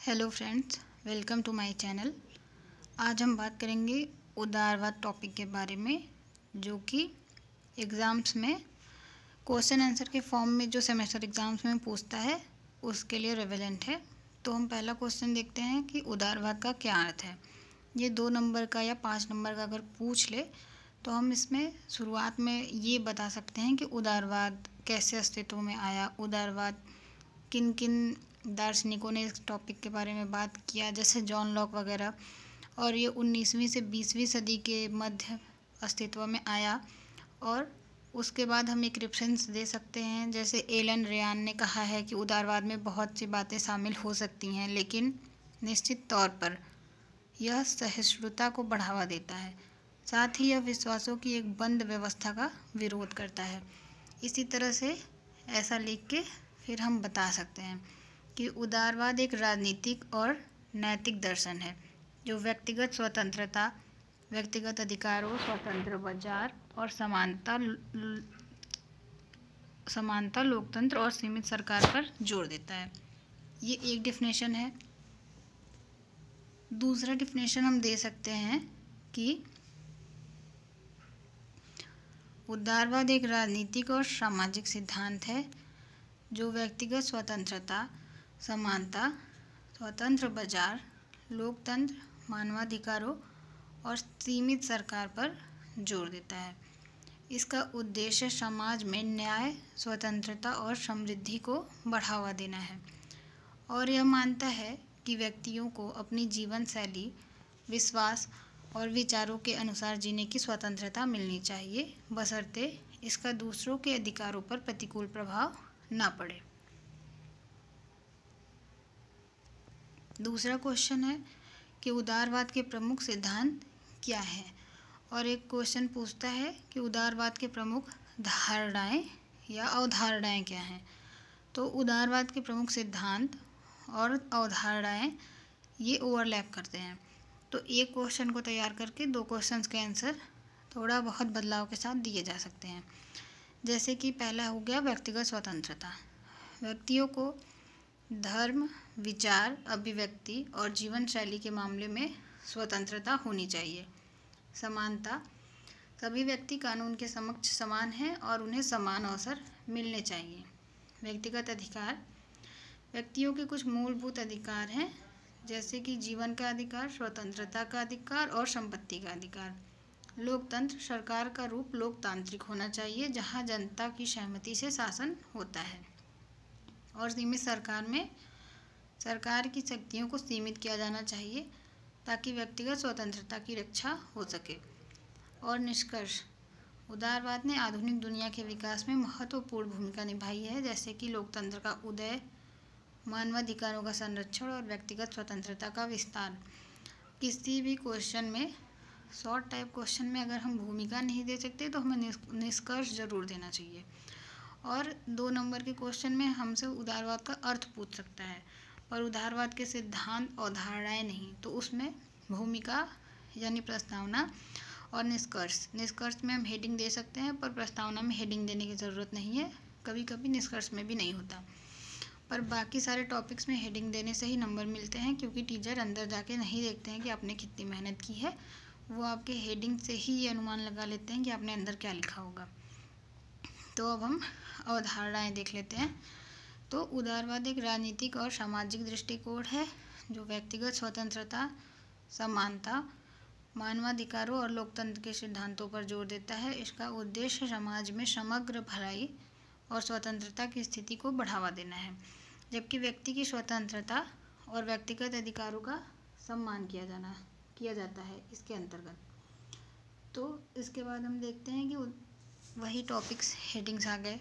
Hello friends, welcome to my channel. आज हम बात करेंगे उदारवाद टॉपिक के बारे में, जो कि एग्ज़ाम्स में क्वेश्चन आंसर के फॉर्म में जो सेमेस्टर एग्ज़ाम्स में पूछता है उसके लिए रिलेवेंट है। तो हम पहला क्वेश्चन देखते हैं कि उदारवाद का क्या अर्थ है। ये 2 नंबर का या 5 नंबर का अगर पूछ ले तो हम इसमें शुरुआत में ये बता सकते हैं कि उदारवाद कैसे अस्तित्व में आया, उदारवाद किन किन दार्शनिकों ने इस टॉपिक के बारे में बात किया, जैसे जॉन लॉक वगैरह, और ये 19वीं से 20वीं सदी के मध्य अस्तित्व में आया। और उसके बाद हम एक रेफरेंस दे सकते हैं, जैसे एलन रेयान ने कहा है कि उदारवाद में बहुत सी बातें शामिल हो सकती हैं, लेकिन निश्चित तौर पर यह सहिष्णुता को बढ़ावा देता है, साथ ही यह विश्वासों की एक बंद व्यवस्था का विरोध करता है। इसी तरह से ऐसा लिख के फिर हम बता सकते हैं कि उदारवाद एक राजनीतिक और नैतिक दर्शन है जो व्यक्तिगत स्वतंत्रता, व्यक्तिगत अधिकारों, स्वतंत्र बाजार और समानता, लोकतंत्र और सीमित सरकार पर जोर देता है। ये एक डेफिनेशन है। दूसरा डेफिनेशन हम दे सकते हैं कि उदारवाद एक राजनीतिक और सामाजिक सिद्धांत है जो व्यक्तिगत स्वतंत्रता, समानता, स्वतंत्र बाजार, लोकतंत्र, मानवाधिकारों और सीमित सरकार पर जोर देता है। इसका उद्देश्य समाज में न्याय, स्वतंत्रता और समृद्धि को बढ़ावा देना है, और यह मानता है कि व्यक्तियों को अपनी जीवन शैली, विश्वास और विचारों के अनुसार जीने की स्वतंत्रता मिलनी चाहिए, बशर्ते इसका दूसरों के अधिकारों पर प्रतिकूल प्रभाव ना पड़े। दूसरा क्वेश्चन है कि उदारवाद के प्रमुख सिद्धांत क्या हैं, और एक क्वेश्चन पूछता है कि उदारवाद के प्रमुख धारणाएं या अवधारणाएं क्या हैं। तो उदारवाद के प्रमुख सिद्धांत और अवधारणाएं ये ओवरलैप करते हैं। तो एक क्वेश्चन को तैयार करके 2 क्वेश्चंस के आंसर थोड़ा बहुत बदलाव के साथ दिए जा सकते हैं। जैसे कि पहला हो गया व्यक्तिगत स्वतंत्रता। व्यक्तियों को धर्म, विचार, अभिव्यक्ति और जीवन शैली के मामले में स्वतंत्रता होनी चाहिए। समानता, सभी व्यक्ति कानून के समक्ष समान हैं और उन्हें समान अवसर मिलने चाहिए। व्यक्तिगत अधिकार, व्यक्तियों के कुछ मूलभूत अधिकार हैं, जैसे कि जीवन का अधिकार, स्वतंत्रता का अधिकार और संपत्ति का अधिकार। लोकतंत्र, सरकार का रूप लोकतांत्रिक होना चाहिए जहां जनता की सहमति से शासन होता है। और सीमित सरकार में सरकार की शक्तियों को सीमित किया जाना चाहिए ताकि व्यक्तिगत स्वतंत्रता की रक्षा हो सके। और निष्कर्ष, उदारवाद ने आधुनिक दुनिया के विकास में महत्वपूर्ण भूमिका निभाई है, जैसे कि लोकतंत्र का उदय, मानवाधिकारों का संरक्षण और व्यक्तिगत स्वतंत्रता का विस्तार। किसी भी क्वेश्चन में, शॉर्ट टाइप क्वेश्चन में अगर हम भूमिका नहीं दे सकते तो हमें निष्कर्ष जरूर देना चाहिए। और 2 नंबर के क्वेश्चन में हमसे उदारवाद का अर्थ पूछ सकता है, और उदारवाद के सिद्धांत और धारणाएं नहीं, तो उसमें भूमिका यानी प्रस्तावना और निष्कर्ष में हम हेडिंग दे सकते हैं, पर प्रस्तावना में हेडिंग देने की ज़रूरत नहीं है। कभी कभी निष्कर्ष में भी नहीं होता, पर बाकी सारे टॉपिक्स में हेडिंग देने से ही नंबर मिलते हैं, क्योंकि टीचर अंदर जाके नहीं देखते हैं कि आपने कितनी मेहनत की है, वो आपके हेडिंग से ही ये अनुमान लगा लेते हैं कि आपने अंदर क्या लिखा होगा। तो अब हम अवधारणाएं देख लेते हैं। तो उदारवाद एक राजनीतिक और सामाजिक दृष्टिकोण है जो व्यक्तिगत स्वतंत्रता, समानता, मानवाधिकारों और लोकतंत्र के सिद्धांतों पर जोर देता है। इसका उद्देश्य समाज में समग्र भलाई और स्वतंत्रता की स्थिति को बढ़ावा देना है, जबकि व्यक्ति की स्वतंत्रता और व्यक्तिगत अधिकारों का सम्मान किया जाता है इसके अंतर्गत। तो इसके बाद हम देखते हैं कि वही टॉपिक्स हेडिंग्स आ गए,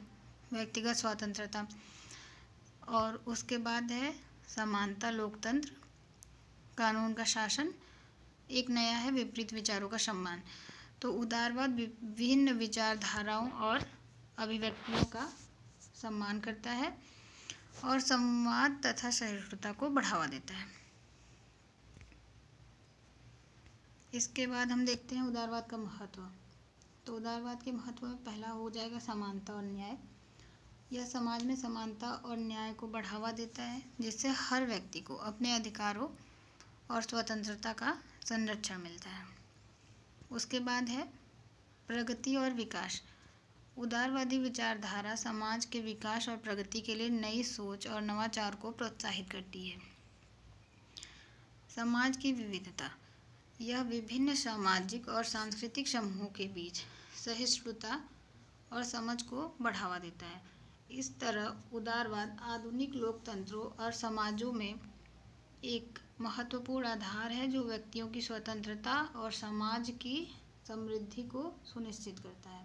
व्यक्तिगत स्वतंत्रता, और उसके बाद है समानता, लोकतंत्र, कानून का शासन, एक नया है विपरीत विचारों का सम्मान। तो उदारवाद विभिन्न विचारधाराओं और अभिव्यक्तियों का सम्मान करता है और संवाद तथा सहिष्णुता को बढ़ावा देता है। इसके बाद हम देखते हैं उदारवाद का महत्व। तो उदारवाद के महत्व में पहला हो जाएगा समानता और न्याय। यह समाज में समानता और न्याय को बढ़ावा देता है, जिससे हर व्यक्ति को अपने अधिकारों और स्वतंत्रता का संरक्षण मिलता है। उसके बाद है प्रगति और विकास। उदारवादी विचारधारा समाज के विकास और प्रगति के लिए नई सोच और नवाचार को प्रोत्साहित करती है। समाज की विविधता, यह विभिन्न सामाजिक और सांस्कृतिक समूहों के बीच सहिष्णुता और समझ को बढ़ावा देता है। इस तरह उदारवाद आधुनिक लोकतंत्रों और समाजों में एक महत्वपूर्ण आधार है, जो व्यक्तियों की स्वतंत्रता और समाज की समृद्धि को सुनिश्चित करता है।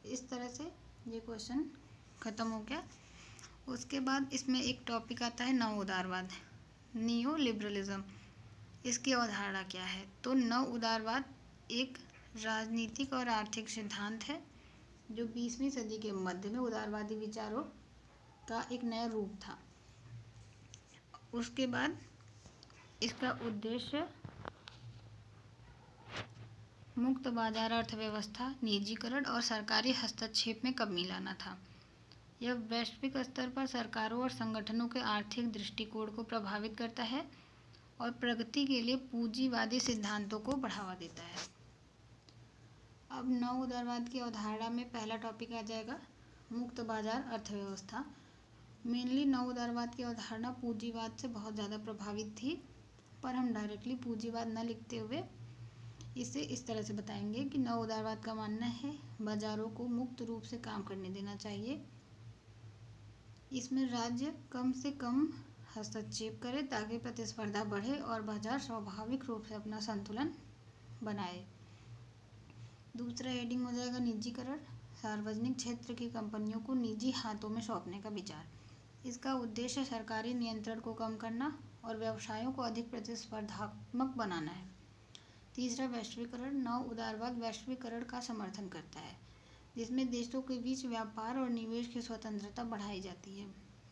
इस तरह से ये क्वेश्चन ख़त्म हो गया। उसके बाद इसमें एक टॉपिक आता है नव उदारवाद, नियो लिबरलिज्म। इसकी अवधारणा क्या है? तो नव उदारवाद एक राजनीतिक और आर्थिक सिद्धांत है जो 20वीं सदी के मध्य में उदारवादी विचारों का एक नया रूप था। उसके बाद इसका उद्देश्य मुक्त बाजार अर्थव्यवस्था, निजीकरण और सरकारी हस्तक्षेप में कमी लाना था। यह वैश्विक स्तर पर सरकारों और संगठनों के आर्थिक दृष्टिकोण को प्रभावित करता है और प्रगति के लिए पूंजीवादी सिद्धांतों को बढ़ावा देता है। अब नव उदारवाद की अवधारणा में पहला टॉपिक आ जाएगा मुक्त बाजार अर्थव्यवस्था। मेनली नव उदारवाद की अवधारणा पूंजीवाद से बहुत ज़्यादा प्रभावित थी, पर हम डायरेक्टली पूंजीवाद न लिखते हुए इसे इस तरह से बताएंगे कि नव उदारवाद का मानना है बाजारों को मुक्त रूप से काम करने देना चाहिए। इसमें राज्य कम से कम हस्तक्षेप करे ताकि प्रतिस्पर्धा बढ़े और बाजार स्वाभाविक रूप से अपना संतुलन बनाए। दूसरा हेडिंग हो जाएगा निजीकरण, सार्वजनिक क्षेत्र की कंपनियों को निजी हाथों में सौंपने का विचार। इसका उद्देश्य सरकारी नियंत्रण को कम करना और व्यवसायों को अधिक प्रतिस्पर्धात्मक बनाना है। तीसरा वैश्वीकरण, नव उदारवाद वैश्वीकरण का समर्थन करता है, जिसमें देशों के बीच व्यापार और निवेश की स्वतंत्रता बढ़ाई जाती है।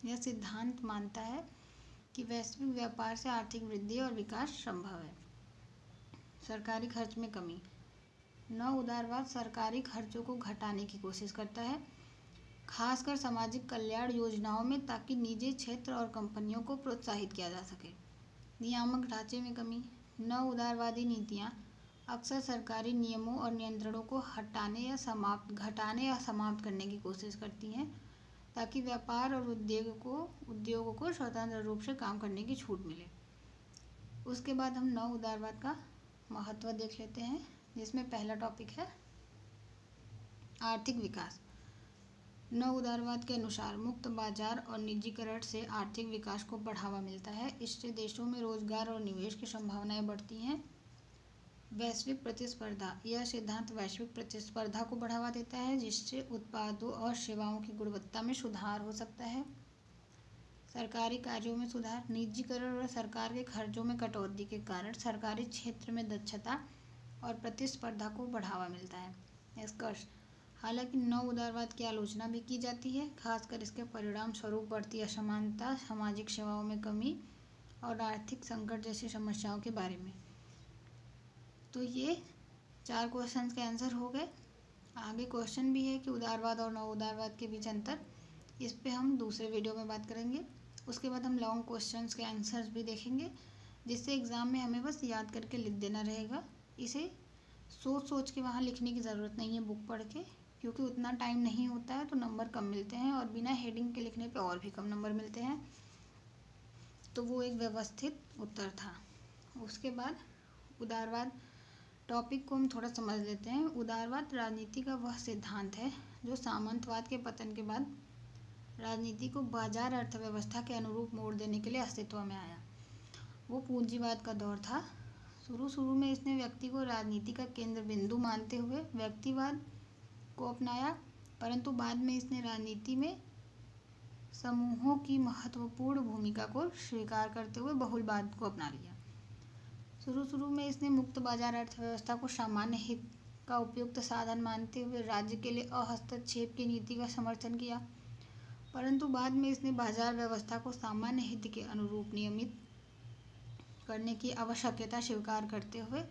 यह सिद्धांत मानता है कि वैश्विक व्यापार से आर्थिक वृद्धि और विकास संभव है। सरकारी खर्च में कमी, नव उदारवाद सरकारी खर्चों को घटाने की कोशिश करता है, खासकर सामाजिक कल्याण योजनाओं में, ताकि निजी क्षेत्र और कंपनियों को प्रोत्साहित किया जा सके। नियामक ढांचे में कमी, नव उदारवादी नीतियाँ अक्सर सरकारी नियमों और नियंत्रणों को घटाने या समाप्त करने की कोशिश करती हैं, ताकि व्यापार और उद्योगों को स्वतंत्र रूप से काम करने की छूट मिले। उसके बाद हम नव उदारवाद का महत्व देख लेते हैं, जिसमें पहला टॉपिक है आर्थिक विकास। नव उदारवाद के अनुसार मुक्त बाजार और निजीकरण से आर्थिक विकास को बढ़ावा मिलता है। इससे देशों में रोजगार और निवेश की संभावनाएं बढ़ती हैं। वैश्विक प्रतिस्पर्धा, यह सिद्धांत वैश्विक प्रतिस्पर्धा को बढ़ावा देता है, जिससे उत्पादों और सेवाओं की गुणवत्ता में सुधार हो सकता है। सरकारी कार्यों में सुधार, निजीकरण और सरकार के खर्चों में कटौती के कारण सरकारी क्षेत्र में दक्षता और प्रतिस्पर्धा को बढ़ावा मिलता है। निष्कर्ष, हालांकि नव उदारवाद की आलोचना भी की जाती है, खासकर इसके परिणाम स्वरूप बढ़ती असमानता, सामाजिक सेवाओं में कमी और आर्थिक संकट जैसी समस्याओं के बारे में। तो ये 4 क्वेश्चंस के आंसर हो गए। आगे क्वेश्चन भी है कि उदारवाद और नव उदारवाद के बीच अंतर, इस पे हम दूसरे वीडियो में बात करेंगे। उसके बाद हम लॉन्ग क्वेश्चंस के आंसर्स भी देखेंगे, जिससे एग्ज़ाम में हमें बस याद करके लिख देना रहेगा। इसे सोच के वहाँ लिखने की ज़रूरत नहीं है बुक पढ़ के, क्योंकि उतना टाइम नहीं होता है तो नंबर कम मिलते हैं, और बिना हेडिंग के लिखने पे और भी कम नंबर मिलते हैं। तो वो एक व्यवस्थित उत्तर था। उसके बाद उदारवाद टॉपिक को हम थोड़ा समझ लेते हैं। उदारवाद राजनीति का वह सिद्धांत है जो सामंतवाद के पतन के बाद राजनीति को बाजार अर्थव्यवस्था के अनुरूप मोड़ देने के लिए अस्तित्व में आया। वो पूंजीवाद का दौर था। शुरू में इसने व्यक्ति को राजनीति का केंद्र बिंदु मानते हुए व्यक्तिवाद को अपनाया, परंतु बाद में इसने राजनीति में समूहों की महत्वपूर्ण भूमिका को स्वीकार करते हुए बहुलवाद को अपना लिया। शुरू में इसने मुक्त बाजार अर्थव्यवस्था को सामान्य हित का उपयुक्त साधन मानते हुए राज्य के लिए अहस्तक्षेप की नीति का समर्थन किया, परंतु बाद में इसने बाजार व्यवस्था को सामान्य हित के अनुरूप नियमित करने की आवश्यकता स्वीकार करते हुए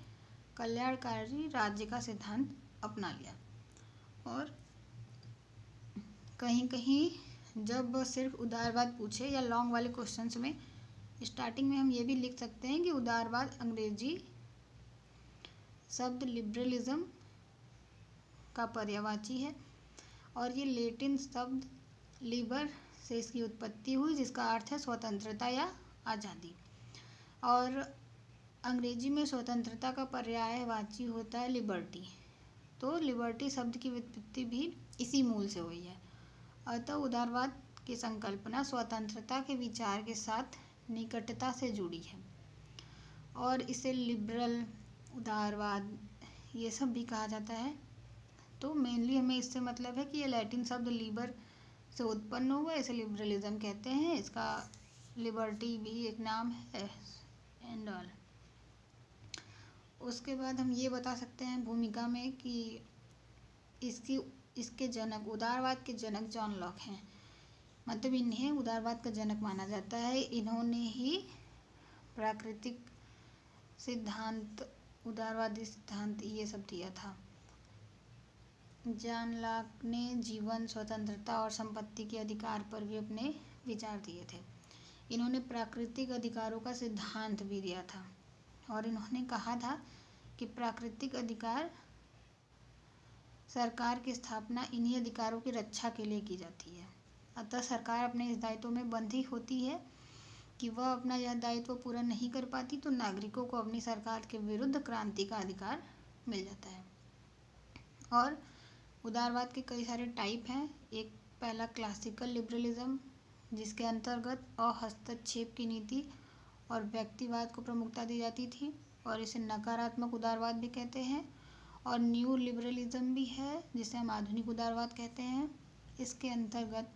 कल्याणकारी राज्य का सिद्धांत अपना लिया। और कहीं जब सिर्फ उदारवाद पूछे या लॉन्ग वाले क्वेश्चंस में स्टार्टिंग में हम ये भी लिख सकते हैं कि उदारवाद अंग्रेजी शब्द लिबरलिज्म का पर्यायवाची है और ये लैटिन शब्द लिबर से इसकी उत्पत्ति हुई, जिसका अर्थ है स्वतंत्रता या आज़ादी। और अंग्रेजी में स्वतंत्रता का पर्यायवाची होता है लिबर्टी, तो लिबर्टी शब्द की व्युत्पत्ति भी इसी मूल से हुई है। अतः उदारवाद की संकल्पना स्वतंत्रता के विचार के साथ निकटता से जुड़ी है और इसे लिबरल, उदारवाद ये सब भी कहा जाता है। तो मेनली हमें इससे मतलब है कि ये लैटिन शब्द लिबर से उत्पन्न हुआ, इसे लिबरलिज्म कहते हैं। इसका लिबर्टी भी एक नाम है एंड ऑल। उसके बाद हम ये बता सकते हैं भूमिका में कि इसके जनक, उदारवाद के जनक जॉन लॉक हैं, मतलब इन्हें उदारवाद का जनक माना जाता है। इन्होंने ही प्राकृतिक सिद्धांत, उदारवादी सिद्धांत ये सब दिया था। जॉन लॉक ने जीवन, स्वतंत्रता और संपत्ति के अधिकार पर भी अपने विचार दिए थे। इन्होंने प्राकृतिक अधिकारों का सिद्धांत भी दिया था और इन्होंने कहा था कि प्राकृतिक अधिकार, सरकार की स्थापना इन्हीं अधिकारों की रक्षा के लिए की जाती है। अतः सरकार अपने इस दायित्व में बंधी होती है कि वह अपना यह दायित्व पूरा नहीं कर पाती तो नागरिकों को अपनी सरकार के विरुद्ध क्रांति का अधिकार मिल जाता है। और उदारवाद के कई सारे टाइप हैं। एक पहला क्लासिकल लिबरलिज्म, जिसके अंतर्गत अहस्तक्षेप की नीति और व्यक्तिवाद को प्रमुखता दी जाती थी और इसे नकारात्मक उदारवाद भी कहते हैं। और न्यू लिबरलिज्म भी है, जिसे हम आधुनिक उदारवाद कहते हैं। इसके अंतर्गत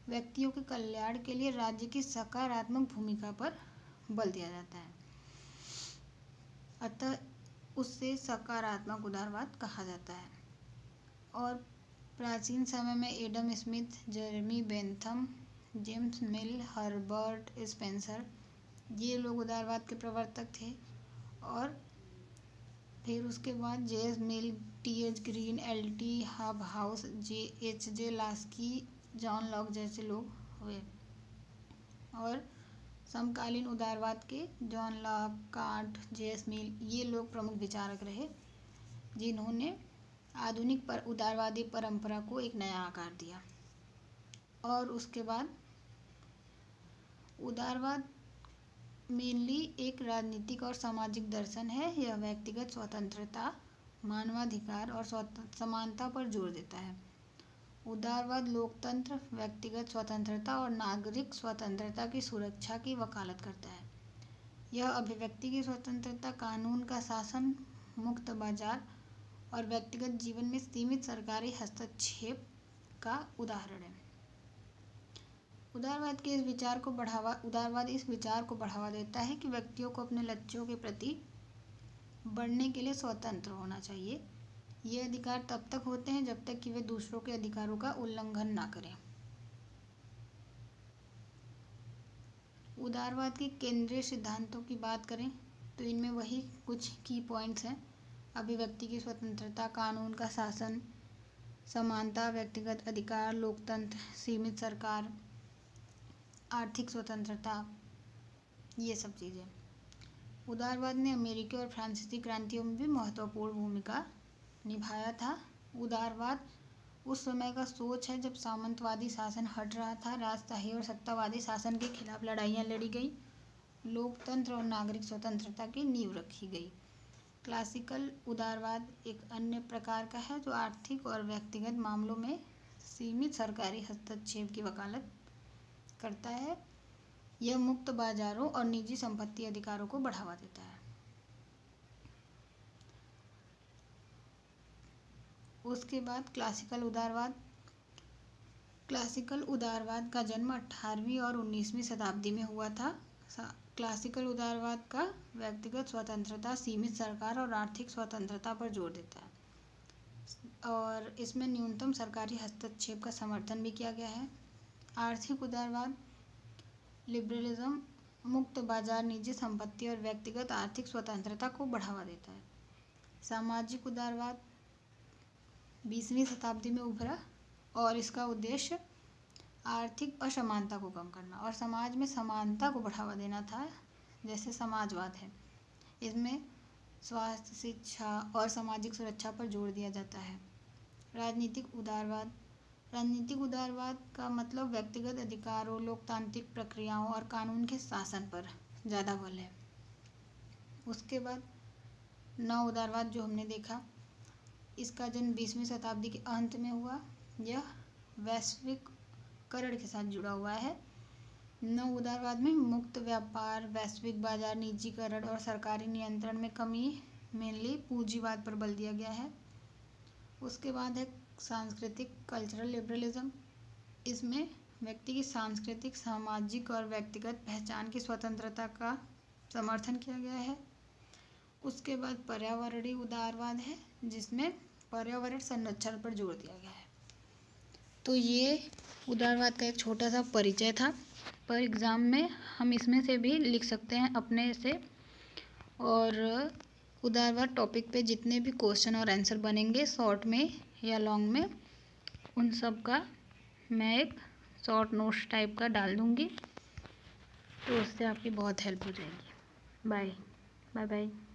व्यक्तियों के कल्याण के लिए राज्य की सकारात्मक भूमिका पर बल दिया जाता है, अतः उससे सकारात्मक उदारवाद कहा जाता है। और प्राचीन समय में Adam Smith, Jeremy Bentham, James मिल, हर्बर्ट स्पेंसर, ये लोग उदारवाद के प्रवर्तक थे। और फिर उसके बाद J S. Mill, T H. Green, L T. Hobhouse, H.J. Laski, John Locke जैसे लोग हुए। और समकालीन उदारवाद के John Locke, Kant, J S. Mill, ये लोग प्रमुख विचारक रहे, जिन्होंने आधुनिक पर उदारवादी परंपरा को एक नया आकार दिया। और उसके बाद उदारवाद मेनली एक राजनीतिक और सामाजिक दर्शन है। यह व्यक्तिगत स्वतंत्रता, मानवाधिकार और समानता पर जोर देता है। उदारवाद लोकतंत्र, व्यक्तिगत स्वतंत्रता और नागरिक स्वतंत्रता की सुरक्षा की वकालत करता है। यह अभिव्यक्ति की स्वतंत्रता, कानून का शासन, मुक्त बाजार और व्यक्तिगत जीवन में सीमित सरकारी हस्तक्षेप का उदाहरण है। उदारवाद इस विचार को बढ़ावा देता है कि व्यक्तियों को अपने लक्ष्यों के प्रति बढ़ने के लिए स्वतंत्र होना चाहिए। ये अधिकार तब तक होते हैं जब तक कि वे दूसरों के अधिकारों का उल्लंघन ना करें। उदारवाद के केंद्रीय सिद्धांतों की बात करें तो इनमें वही कुछ की पॉइंट्स हैं। अभिव्यक्ति की स्वतंत्रता, कानून का शासन, समानता, व्यक्तिगत अधिकार, लोकतंत्र, सीमित सरकार, आर्थिक स्वतंत्रता, ये सब चीज़ें। उदारवाद ने अमेरिकी और फ्रांसीसी क्रांतियों में भी महत्वपूर्ण भूमिका निभाया था। उदारवाद उस समय का सोच है जब सामंतवादी शासन हट रहा था, राजशाही और सत्तावादी शासन के खिलाफ लड़ाइयाँ लड़ी गई, लोकतंत्र और नागरिक स्वतंत्रता की नींव रखी गई। क्लासिकल उदारवाद एक अन्य प्रकार का है जो आर्थिक और व्यक्तिगत मामलों में सीमित सरकारी हस्तक्षेप की वकालत करता है। यह मुक्त बाजारों और निजी संपत्ति अधिकारों को बढ़ावा देता है। उसके बाद क्लासिकल उदारवाद का जन्म 18वीं और 19वीं शताब्दी में हुआ था। क्लासिकल उदारवाद का व्यक्तिगत स्वतंत्रता, सीमित सरकार और आर्थिक स्वतंत्रता पर जोर देता है और इसमें न्यूनतम सरकारी हस्तक्षेप का समर्थन भी किया गया है। आर्थिक उदारवाद, लिबरलिज्म, मुक्त बाजार, निजी संपत्ति और व्यक्तिगत आर्थिक स्वतंत्रता को बढ़ावा देता है। सामाजिक उदारवाद 20वीं शताब्दी में उभरा और इसका उद्देश्य आर्थिक असमानता को कम करना और समाज में समानता को बढ़ावा देना था, जैसे समाजवाद है। इसमें स्वास्थ्य, शिक्षा और सामाजिक सुरक्षा पर जोर दिया जाता है। राजनीतिक उदारवाद, राजनीतिक उदारवाद का मतलब व्यक्तिगत अधिकारों, लोकतांत्रिक प्रक्रियाओं और कानून के शासन पर ज़्यादा बल है। उसके बाद नव उदारवाद जो हमने देखा, इसका जन्म 20वीं शताब्दी के अंत में हुआ। यह वैश्विककरण के साथ जुड़ा हुआ है। नव उदारवाद में मुक्त व्यापार, वैश्विक बाजार, निजीकरण और सरकारी नियंत्रण में कमी, मेनली पूंजीवाद पर बल दिया गया है। उसके बाद है सांस्कृतिक कल्चरल लिबरलिज्म। इसमें व्यक्ति की सांस्कृतिक, सामाजिक और व्यक्तिगत पहचान की स्वतंत्रता का समर्थन किया गया है। उसके बाद पर्यावरणीय उदारवाद है, जिसमें पर्यावरण संरक्षण पर जोर दिया गया है। तो ये उदारवाद का एक छोटा सा परिचय था, पर एग्ज़ाम में हम इसमें से भी लिख सकते हैं अपने से। और उदारवाद टॉपिक पे जितने भी क्वेश्चन और आंसर बनेंगे शॉर्ट में या लॉन्ग में, उन सब का मैं एक शॉर्ट नोट्स टाइप का डाल दूँगी, तो उससे आपकी बहुत हेल्प हो जाएगी। Bye bye bye.